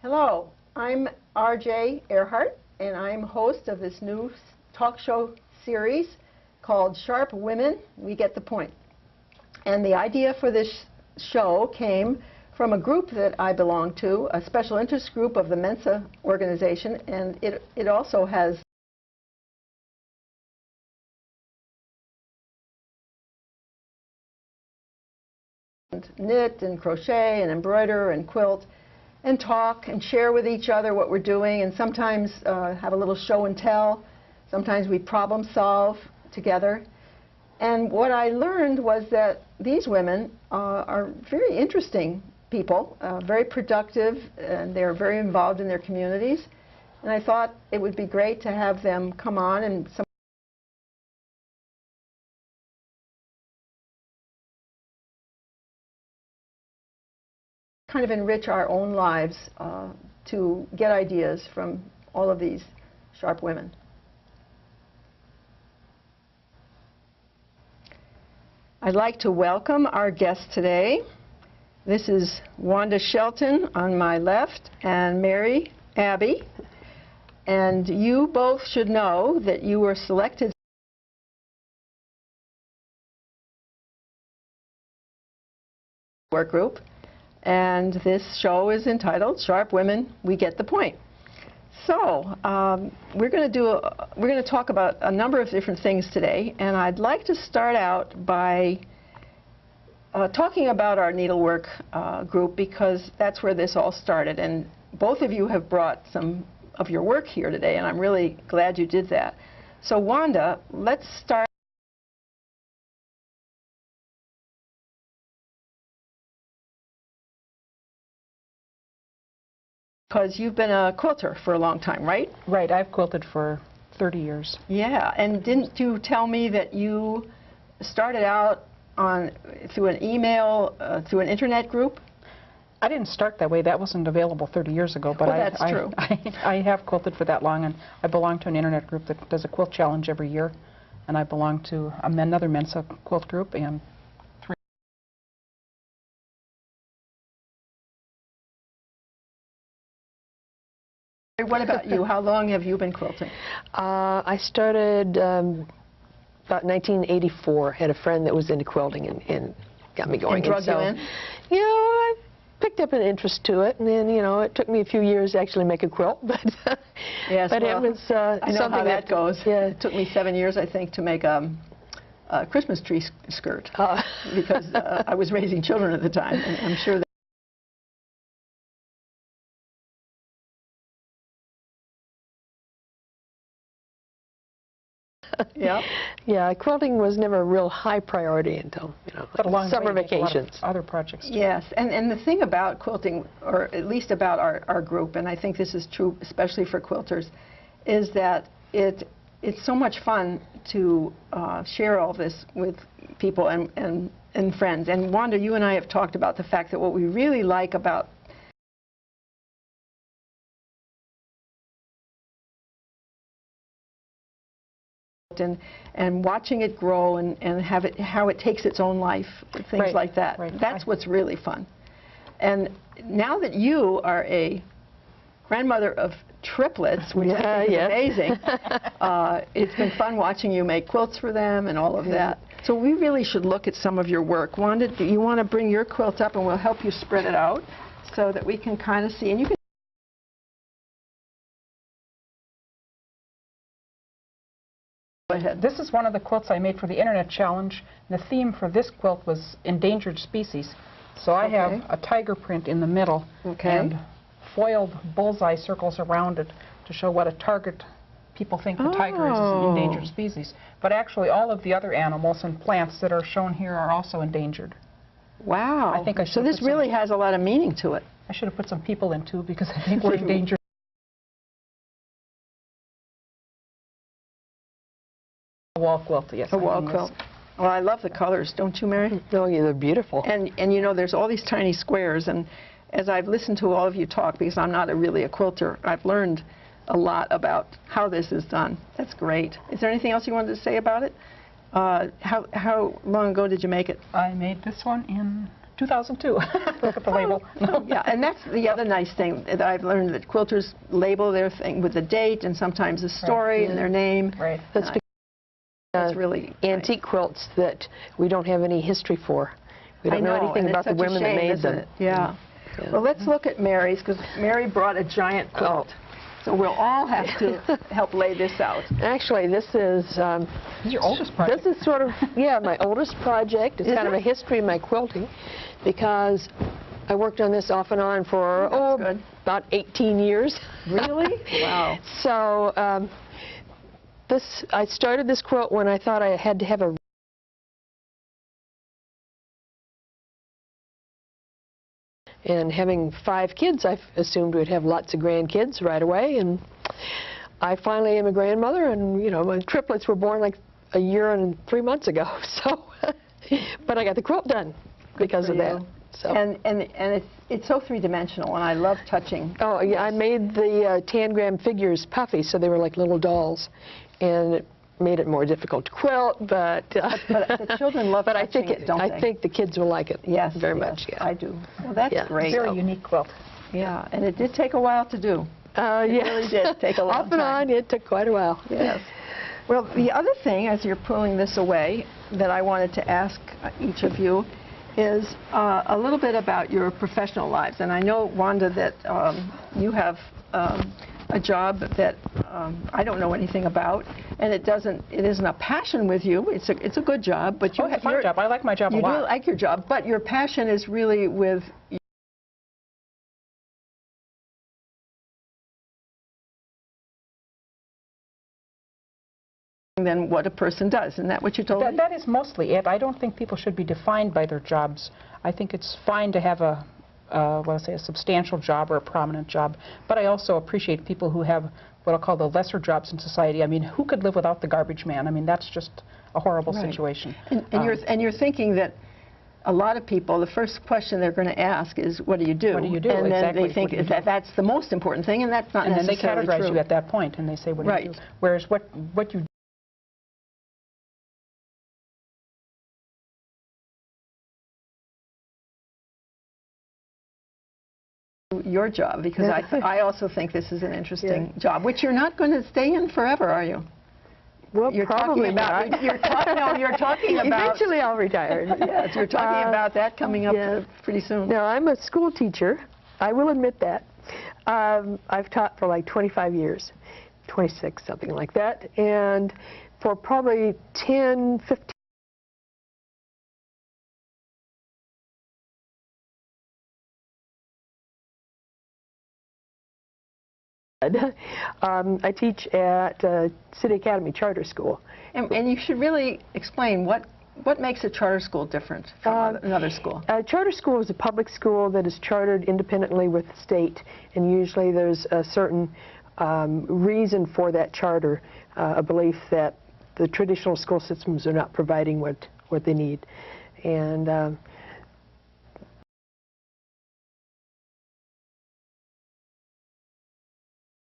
Hello, I'm RJ Earhart, and I'm host of this new talk show series called Sharp Women, We Get the Point. And the idea for this show came from a group that I belong to, a special interest group of the Mensa organization, and it also has knit and crochet and embroider and quilt and talk and share with each other what we're doing, and sometimes have a little show and tell. Sometimes we problem solve together. And what I learned was that these women are very interesting people, very productive, and they're very involved in their communities. And I thought it would be great to have them come on and kind of enrich our own lives to get ideas from all of these sharp women. I'd like to welcome our guest today. This is Wanda Shelton on my left and Mary Abbey. And you both should know that you were selected work group. And this show is entitled Sharp Women, We Get the Point. So we're going to talk about a number of different things today, and I'd like to start out by talking about our needlework group, because that's where this all started. And both of you have brought some of your work here today, and I'm really glad you did that. So Wanda, let's start. Because you've been a quilter for a long time, right? Right, I've quilted for 30 years. Yeah, and didn't you tell me that you started out through an email, through an internet group? I didn't start that way. That wasn't available 30 years ago. But well, that's true. I have quilted for that long, and I belong to an internet group that does a quilt challenge every year. And I belong to another Mensa quilt group, and What about you? How long have you been quilting? I started about 1984. Had a friend that was into quilting and got me going. And drug you in? You know, I picked up an interest to it, and then, you know, it took me a few years to actually make a quilt, but yes, but well, it was I know something how that goes. Yeah. It took me 7 years, I think, to make a Christmas tree skirt because I was raising children at the time, and I'm sure that yeah. Yeah, quilting was never a real high priority until, you know, like summer vacations. Other projects too. Yes, and the thing about quilting, or at least about our group, and I think this is true especially for quilters, is that it's so much fun to share all this with people and friends. And Wanda, you and I have talked about the fact that what we really like about and watching it grow and how it takes its own life, things right, like that. Right. That's what's really fun. And now that you are a grandmother of triplets, which I think is amazing, it's been fun watching you make quilts for them and all of that. So we really should look at some of your work. Wanda, do you want to bring your quilt up, and we'll help you spread it out so that we can kind of see. And you can go ahead. This is one of the quilts I made for the Internet Challenge. The theme for this quilt was endangered species. So I have a tiger print in the middle and foiled bullseye circles around it to show what a target people think the tiger is an endangered species. But actually all of the other animals and plants that are shown here are also endangered. Wow. I think I so this really has a lot of meaning to it. I should have put some people in too, because I think we're endangered. A wall quilt, yes. A wall quilt. Well, I love the colors, don't you, Mary? Oh, yeah, they're beautiful. And you know, there's all these tiny squares, and as I've listened to all of you talk, because I'm not really a quilter, I've learned a lot about how this is done. That's great. Is there anything else you wanted to say about it? How long ago did you make it? I made this one in 2002. Look at the label. Yeah, and that's the other nice thing that I've learned, that quilters label their thing with the date and sometimes a story and their name. Right. That's really antique quilts that we don't have any history for. We don't know anything about the women that made them. Yeah. Well, let's look at Mary's, because Mary brought a giant quilt. So we'll all have to help lay this out. Actually, this is your oldest project. This is sort of, yeah, my oldest project. It's kind of a history of my quilting, because I worked on this off and on for about 18 years. Really? Wow. So I started this quilt when I thought I had to have a And having 5 kids, I assumed we'd have lots of grandkids right away. And I finally am a grandmother, and you know, my triplets were born like a year and 3 months ago. So, but I got the quilt done because of that. So. And it's so three-dimensional, and I love touching. Oh yeah, I made the tangram figures puffy, so they were like little dolls, and it made it more difficult to quilt. But the children love touching it, don't they? I think the kids will like it. Yes, very much. Yeah, I do. Well, that's great. Very unique quilt. Yeah, and it did take a while to do. It really did take a long time. Off and on, it took quite a while. Yes. Well, the other thing, as you're pulling this away, that I wanted to ask each of you is a little bit about your professional lives. And I know, Wanda, that you have a job that I don't know anything about, and it isn't a passion with you. It's a good job, but you have a job. I like my job a lot. You do like your job, but your passion is really with than what a person does. Isn't that what you told me? That is mostly it. I don't think people should be defined by their jobs. I think it's fine to have a substantial job or a prominent job, but I also appreciate people who have what I'll call the lesser jobs in society. I mean, who could live without the garbage man? I mean, that's just a horrible situation. And you're thinking that a lot of people, the first question they're going to ask is, what do you do? What do you do? And exactly. then they think that's the most important thing, and that's not necessarily true. And then they categorize you at that point, and they say, what do you do? Whereas what you your job, because I also think this is an interesting job, which you're not going to stay in forever, are you? Well, you're probably talking about. You're talking about. Eventually, I'll retire. Yes, you're talking about that coming up pretty soon. Now, I'm a school teacher. I will admit that. I've taught for like 25 years, 26, something like that, and for probably 10, 15. I teach at City Academy Charter School. And you should really explain what makes a charter school different from another school. A charter school is a public school that is chartered independently with the state, and usually there's a certain reason for that charter, a belief that the traditional school systems are not providing what they need. And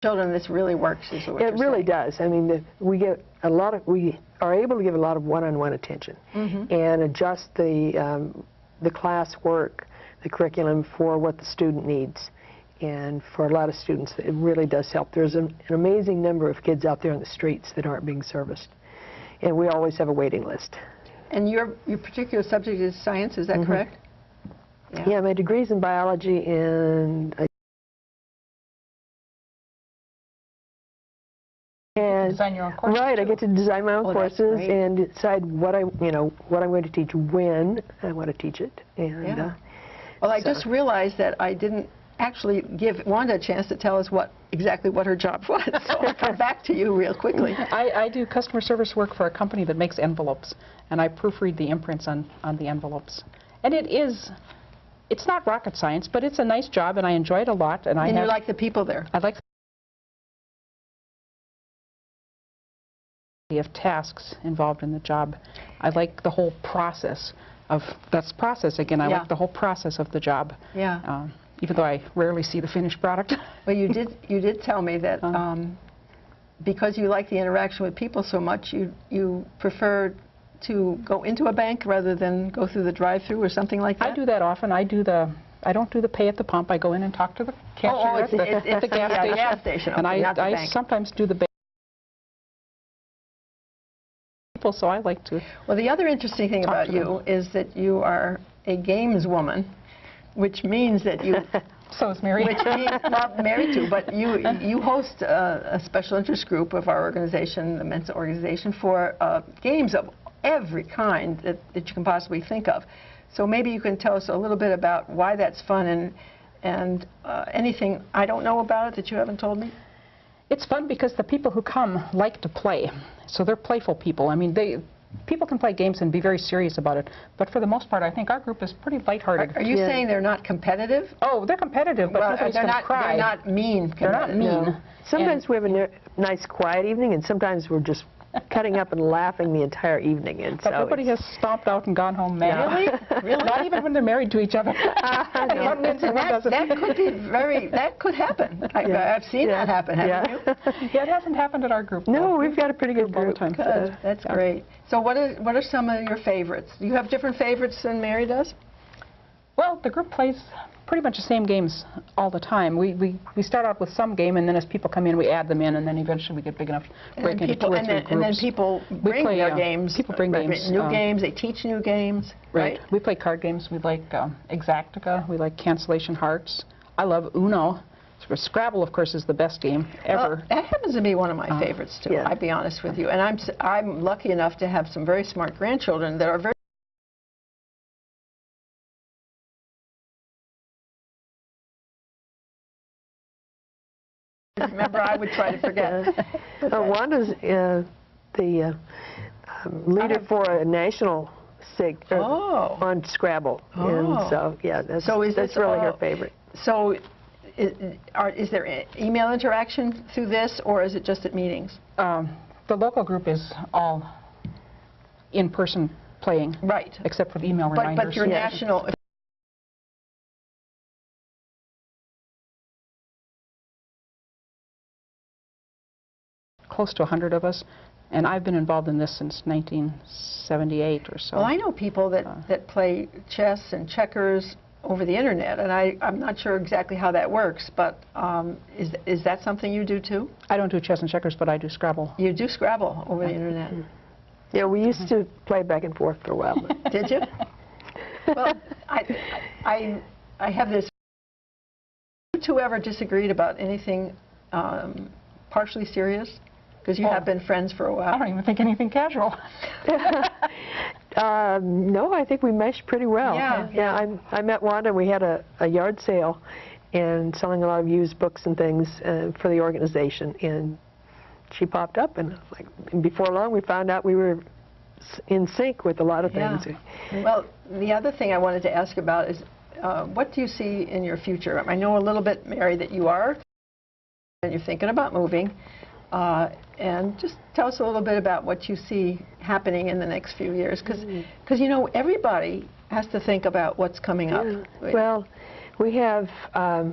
children, this really works, is what it really does. I mean, we are able to give a lot of one-on-one attention and adjust the class work, the curriculum for what the student needs. And for a lot of students, it really does help. There's an amazing number of kids out there on the streets that aren't being serviced, and we always have a waiting list. And your particular subject is science, is that correct? Yeah, my degree's in biology and design your own courses. Right, I get to design my own courses and decide what I'm going to teach, when I want to teach it. And well, I just realized that I didn't actually give Wanda a chance to tell us exactly what her job was. So I'll come back to you real quickly. I do customer service work for a company that makes envelopes, and I proofread the imprints on the envelopes. And it's not rocket science, but it's a nice job, and I enjoy it a lot. And you like the people there? I like of tasks involved in the job. I like the whole process of, that's process again, I like the whole process of the job. Yeah. Even though I rarely see the finished product. Well, you did tell me that because you like the interaction with people so much, you prefer to go into a bank rather than go through the drive-through or something like that? I do that often. I don't do the pay at the pump. I go in and talk to the cashier at the gas station. Okay, And not the I bank. sometimes do the bank. So I like to. Well, the other interesting thing about you is that you are a games woman, which means that you... So is Mary. Which means, well, married too, but you host a special interest group of our organization, the Mensa organization, for games of every kind that you can possibly think of. So maybe you can tell us a little bit about why that's fun and anything I don't know about it that you haven't told me. It's fun because the people who come like to play, so they're playful people. I mean, people can play games and be very serious about it, but for the most part, I think our group is pretty lighthearted. Are you saying they're not competitive? Oh, they're competitive, but nobody's going to cry. They're not mean. They're not mean. No. Sometimes we have a nice quiet evening, and sometimes we're just cutting up and laughing the entire evening. And but nobody has stomped out and gone home mad. Really? Really? Not even when they're married to each other. That could happen. I've seen that happen, haven't you? Yeah, it hasn't happened at our group. No, we've got a pretty good group. Good. That's great. So what are some of your favorites? Do you have different favorites than Mary does? Well, the group plays pretty much the same games all the time. We start out with some game, and then as people come in, we add them in, and then eventually we get big enough to break into 2 or 3 groups. And then people bring their games. People bring games. New games. They teach new games. Right. We play card games. We like Exactica. We like Cancellation Hearts. I love Uno. Scrabble, of course, is the best game ever. That happens to be one of my favorites, too, Yeah. I'll be honest with you. And I'm lucky enough to have some very smart grandchildren that are very... Remember, I would try to forget. Wanda's the leader for a national on Scrabble. And so, yeah, that's really her favorite. So is there email interaction through this, or is it just at meetings? The local group is all in-person playing. Right. Except for the email reminders. But your national... Close to 100 of us, and I've been involved in this since 1978 or so. Well, I know people that play chess and checkers over the internet, and I'm not sure exactly how that works, but is that something you do too? I don't do chess and checkers, but I do Scrabble. You do Scrabble over the internet. Yeah, we used to play back and forth for a while. Did you? Well, I have this. You two ever disagreed about anything partially serious? Because you have been friends for a while. I don't even think anything casual. No, I think we meshed pretty well. Yeah. I met Wanda, and we had a yard sale and selling a lot of used books and things for the organization. And she popped up, and before long we found out we were in sync with a lot of things. Yeah. Well, the other thing I wanted to ask about is what do you see in your future? I know a little bit, Mary, that you are, and you're thinking about moving. And just tell us a little bit about what you see happening in the next few years, because you know, everybody has to think about what's coming up. Well, we have 5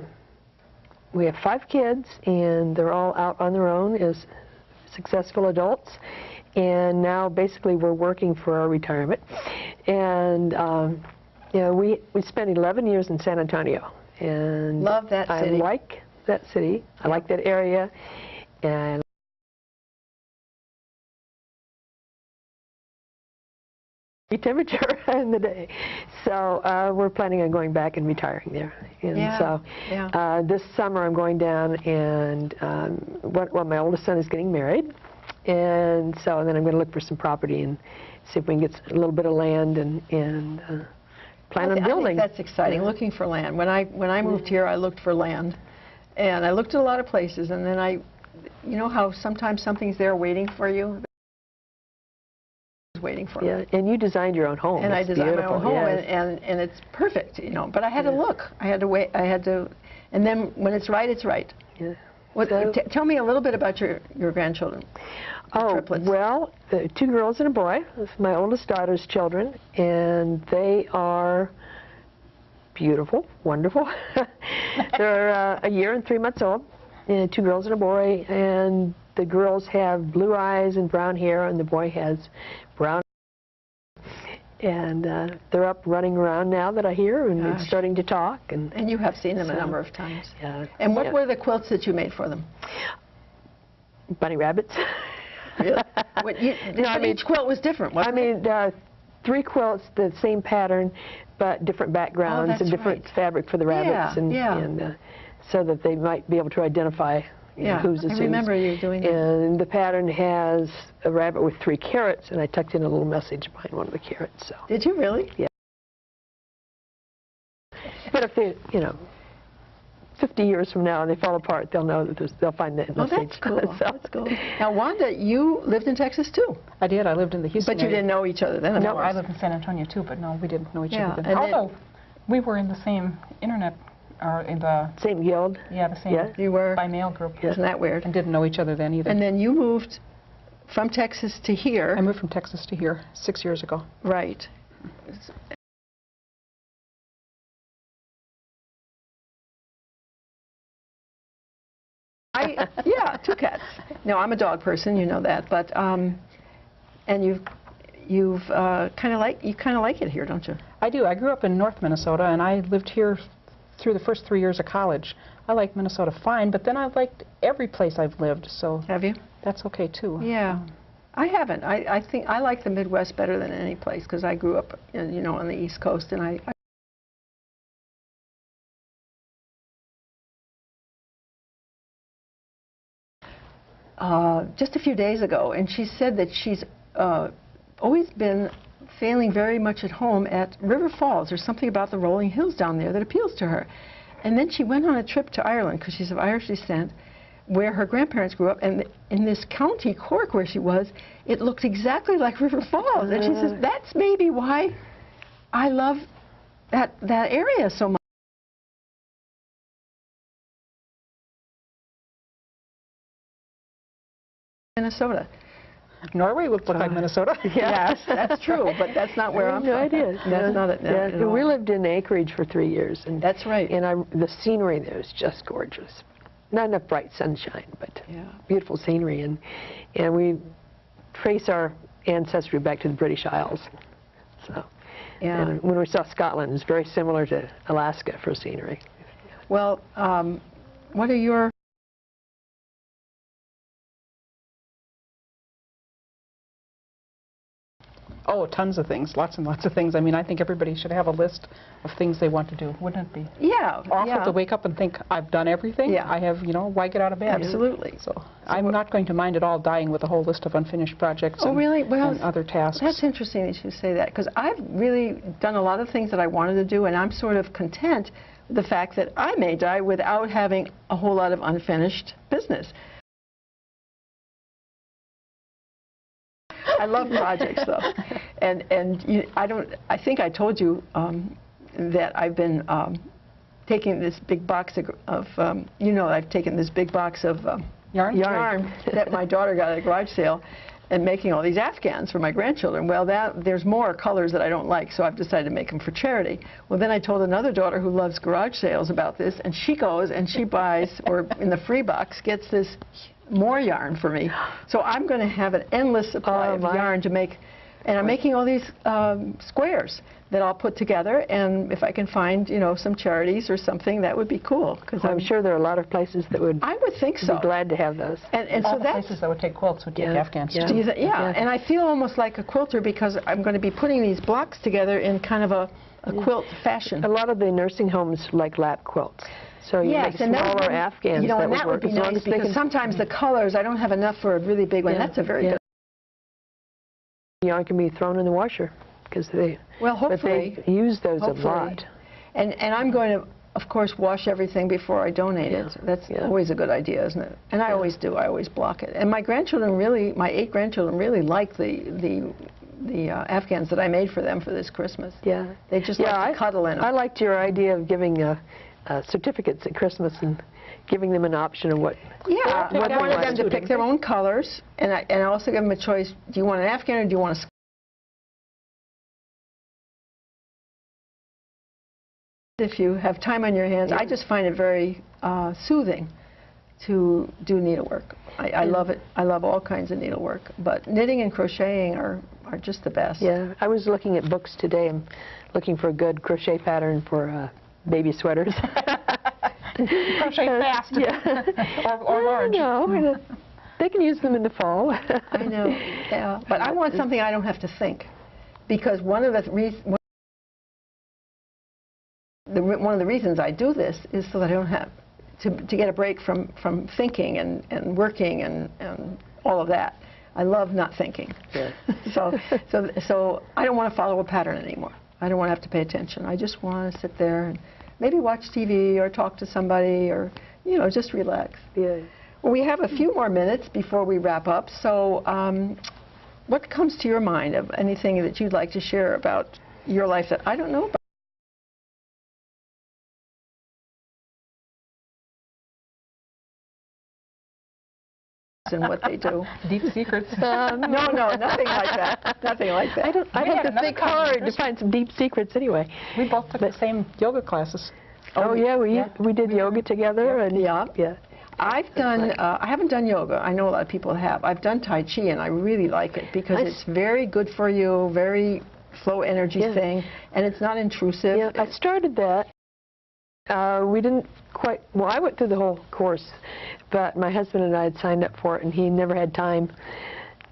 kids, and they're all out on their own as successful adults, and now basically we're working for our retirement. And you know, we spent 11 years in San Antonio, and love that city. I like that city. I like that area, and temperature in the day. So we're planning on going back and retiring there. And this summer I'm going down, and my oldest son is getting married, and so then I'm going to look for some property and see if we can get a little bit of land and plan on building. I think that's exciting, looking for land. When I moved here, I looked for land, and I looked at a lot of places, and then you know how sometimes something's there waiting for you? Waiting for me. And you designed your own home. And I designed my own home, and it's perfect, you know. But I had to look. I had to wait. And then when it's right, it's right. Yeah. Tell me a little bit about your grandchildren. Triplets. Well, 2 girls and a boy. That's my oldest daughter's children, and they are beautiful, wonderful. They're a year and 3 months old. 2 girls and a boy, and the girls have blue eyes and brown hair, and the boy has brown And they're up running around now that I hear, and they're starting to talk. And you have seen them a number of times. Yeah. And what were the quilts that you made for them? Bunny rabbits. Really? Each quilt was different, wasn't it? I mean, there are 3 quilts, the same pattern, but different backgrounds and different fabric for the rabbits, and so that they might be able to identify who's whose. I remember you doing that. And the pattern has a rabbit with 3 carrots, and I tucked in a little message behind one of the carrots. So. Did you really? Yeah. But if they, 50 years from now and they fall apart, they'll know that they'll find that message. Oh, that's cool. So. That's cool. Now, Wanda, you lived in Texas too. I did. I lived in the Houston area. But you didn't know each other then. No, I lived in San Antonio too, but no, we didn't know each other then. And although we were in the same internet, or in the same guild. Yeah, the same. You were by mail group. Isn't that weird? And didn't know each other then either. And then you moved from Texas to here. I moved from Texas to here 6 years ago. Right. Yeah, 2 cats. No, I'm a dog person, you know that. But and you've kind of like it here, don't you? I do. I grew up in North Minnesota, and I lived here through the first 3 years of college. I like Minnesota fine, but then I liked every place I've lived. So have you? That's okay too. Yeah. I haven't. I think I like the Midwest better than any place because I grew up, on the East Coast, and I just a few days ago, and she said that she's always been feeling very much at home at River Falls. There's something about the rolling hills down there that appeals to her. And then she went on a trip to Ireland, because she's of Irish descent, where her grandparents grew up, and in this county, Cork, where she was, it looked exactly like River Falls. And she says, that's maybe why I love that area so much. Minnesota. Norway would look like Minnesota. Yes, that's true, but that's not where I'm from. No idea. That's not it. Yeah, we lived in Anchorage for 3 years, and that's right. And the scenery there is just gorgeous. Not enough bright sunshine, but beautiful scenery, and we trace our ancestry back to the British Isles. So, and when we saw Scotland, it's very similar to Alaska for scenery. Well, what are your Oh, tons of things, lots and lots of things. I mean, I think everybody should have a list of things they want to do, wouldn't it be? Yeah. Awful to wake up and think, I've done everything. Yeah. I have, why get out of bed? Absolutely. So I'm not going to mind at all dying with a whole list of unfinished projects and other tasks. That's interesting that you say that, because I've really done a lot of things that I wanted to do, and I'm sort of content with the fact that I may die without having a whole lot of unfinished business. I love projects, though, and I think I told you that I've been taking this big box of I've taken this big box of yarn that my daughter got at a garage sale, and making all these Afghans for my grandchildren. Well, there's more colors that I don't like, so I've decided to make them for charity. Well, then I told another daughter who loves garage sales about this, and she goes and she buys, or in the free box, gets this more yarn for me. So I'm going to have an endless supply of yarn to make, and I'm making all these squares that I'll put together, and if I can find, some charities or something, that would be cool. Because I'm sure there are a lot of places that would. I would think so. Be glad to have those. And all so the that's places that would take quilts would take Afghans. Yeah. And I feel almost like a quilter because I'm going to be putting these blocks together in kind of a quilt fashion. A lot of the nursing homes like lap quilts. So you make smaller Afghans. And that would be nice because sometimes the colors, I don't have enough for a really big one. That's a very good. Yarn can be thrown in the washer because they. Well, hopefully. But they use those a lot. And I'm going to, of course, wash everything before I donate it. That's always a good idea, isn't it? And I always do. I always block it. And my grandchildren really, my 8 grandchildren really like the Afghans that I made for them for this Christmas. Yeah. They just like to cuddle in them. I liked your idea of giving certificates at Christmas and giving them an option of what. Yeah, I wanted them to pick their own colors, and I also give them a choice. Do you want an Afghan or do you want a? If you have time on your hands, I just find it very soothing to do needlework. I love it. I love all kinds of needlework, but knitting and crocheting are just the best. Yeah, I was looking at books today. I'm looking for a good crochet pattern for baby sweaters. Crochet fast. Yeah. or large. No, they can use them in the fall. I know, yeah. But I want something I don't have to think, because one of the reasons I do this is so that I don't have to get a break from thinking and working and all of that. I love not thinking. Yeah. So I don't want to follow a pattern anymore. I don't want to have to pay attention. I just want to sit there and maybe watch TV or talk to somebody or, you know, just relax. Yeah. Well, we have a few more minutes before we wrap up. So what comes to your mind of anything that you'd like to share about your life that I don't know about? And what they do. Deep secrets. No, nothing like that. Nothing like that. I have to think hard to find some deep secrets anyway. We both took the same yoga classes. Oh yeah, we did yoga together. Yeah. And yeah. I've done, I haven't done yoga. I know a lot of people have. I've done Tai Chi, and I really like it because it's very good for you, very flow energy thing, and it's not intrusive. Yeah, I started that. We didn't quite, well, I went through the whole course, but my husband and I had signed up for it, and he never had time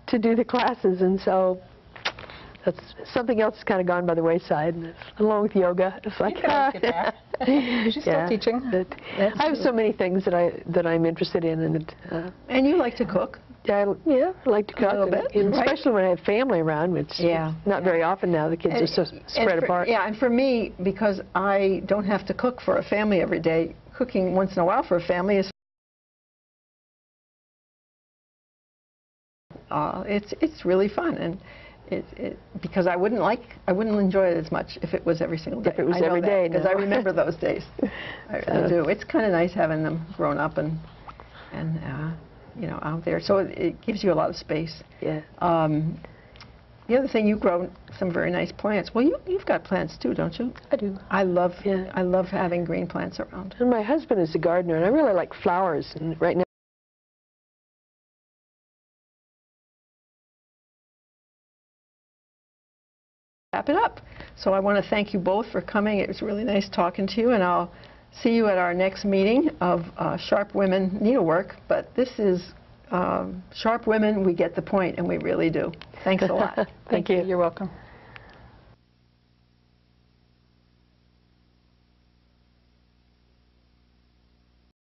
to do the classes, and so that's something else has kind of gone by the wayside, and along with yoga. It's like, she's still teaching. I have so many things that I'm interested in, and you like to cook? I like to cook, a little bit, and especially when I have family around, which not very often now. The kids are so spread apart. Yeah, and for me, because I don't have to cook for a family every day, cooking once in a while for a family is it's really fun, and because I wouldn't enjoy it as much if it was every single day. If it was every day, because I remember those days. I do. It's kind of nice having them grown up and you know, out there. So it gives you a lot of space. Yeah. The other thing, you've grown some very nice plants. Well, you've got plants too, don't you? I do. I love having green plants around. And my husband is a gardener, and I really like flowers. And right now, wrap it up. So I want to thank you both for coming. It was really nice talking to you, and I'll see you at our next meeting of Sharp Women Needlework. But this is Sharp Women, we get the point, and we really do. Thanks a lot. Thank you. You're welcome.